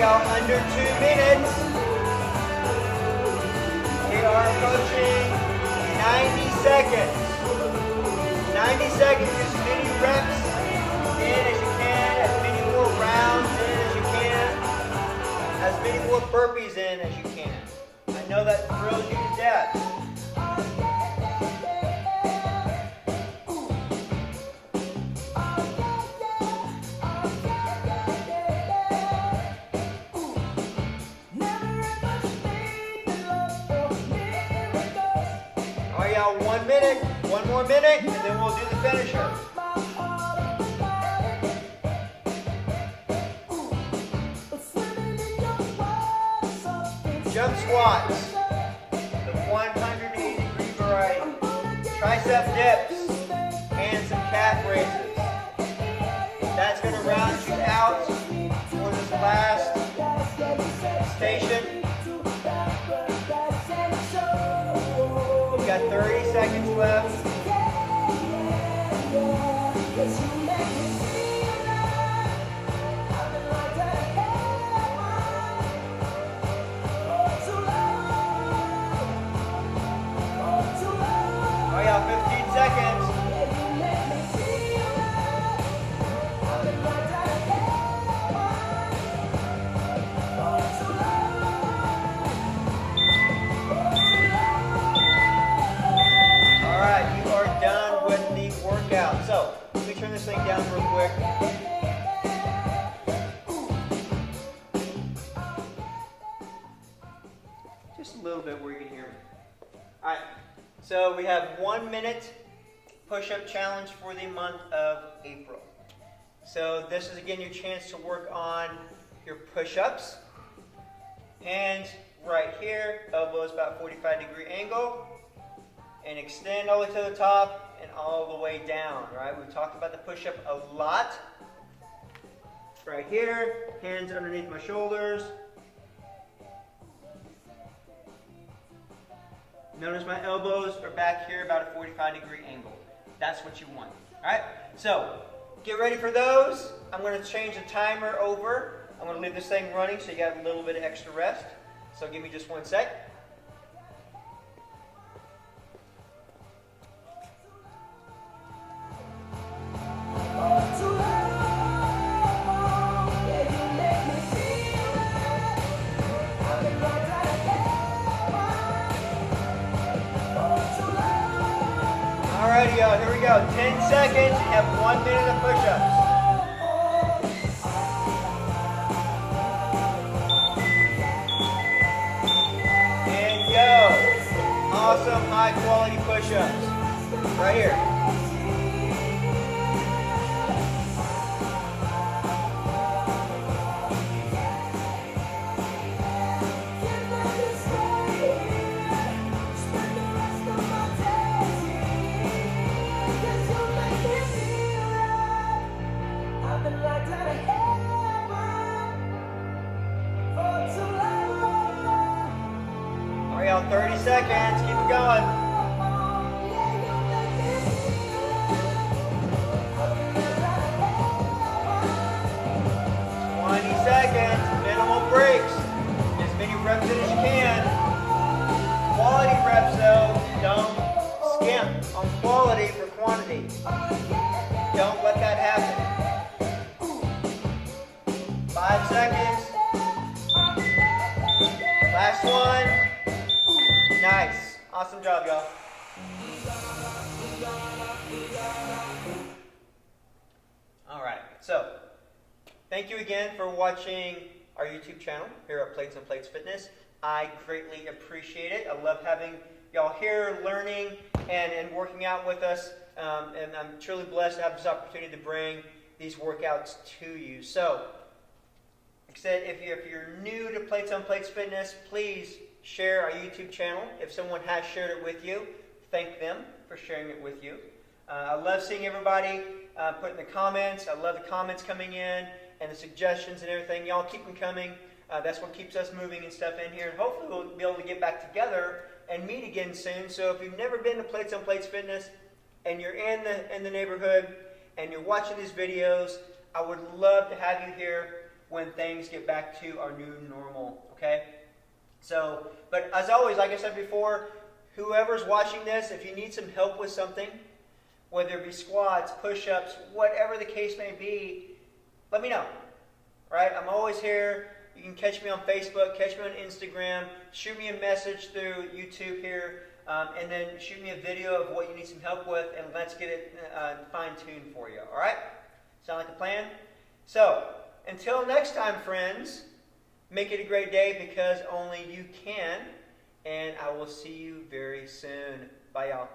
S1: Under 2 minutes. We are approaching 90 seconds. 90 seconds, as many reps in as you can, as many more rounds in as you can, as many more burpees in as you can. I know that thrills you to death. Y'all, 1 minute, 1 more minute, and then we'll do the finisher. Jump squats, the 180-degree variety, tricep dips, and some calf raises. That's going to round you out for this last station. Got 30 seconds left. So we have 1 minute push-up challenge for the month of April. So this is again your chance to work on your push-ups. Hands right here, elbows about 45-degree angle, and extend all the way to the top and all the way down, right? We've talked about the push-up a lot. Right here, hands underneath my shoulders. Notice my elbows are back here about a 45-degree angle. That's what you want, all right? So, get ready for those. I'm going to change the timer over. I'm going to leave this thing running so you got a little bit of extra rest. So give me just 1 sec. Alrighty, y'all, here we go. 10 seconds, you have 1 minute of push-ups. Awesome high quality push-ups. Right here. All right, 30 seconds. Keep it going. 20 seconds. Minimal breaks. As many reps in as you can. Quality reps, though. Don't skimp on quality for quantity. Don't let that happen. 5 seconds. Last one. Nice. Awesome job, y'all. All right. So, thank you again for watching our YouTube channel here at Plates and Plates Fitness. I greatly appreciate it. I love having y'all here learning and working out with us. And I'm truly blessed to have this opportunity to bring these workouts to you. So, like I said, if you're new to Plates on Plates Fitness, please share our YouTube channel. If someone has shared it with you, thank them for sharing it with you. I love seeing everybody put in the comments. I love the comments coming in and the suggestions and everything. Y'all keep them coming. That's what keeps us moving and stuff in here. And hopefully we'll be able to get back together and meet again soon. So if you've never been to Plates on Plates Fitness and you're in the neighborhood and you're watching these videos, I would love to have you here when things get back to our new normal, okay? So, but as always, like I said before, whoever's watching this, if you need some help with something, whether it be squats, push-ups, whatever the case may be, let me know. All right? I'm always here. You can catch me on Facebook, catch me on Instagram, shoot me a message through YouTube here, and then shoot me a video of what you need some help with, and let's get it fine-tuned for you. All right? Sound like a plan? So, until next time, friends, make it a great day because only you can, and I will see you very soon. Bye, y'all.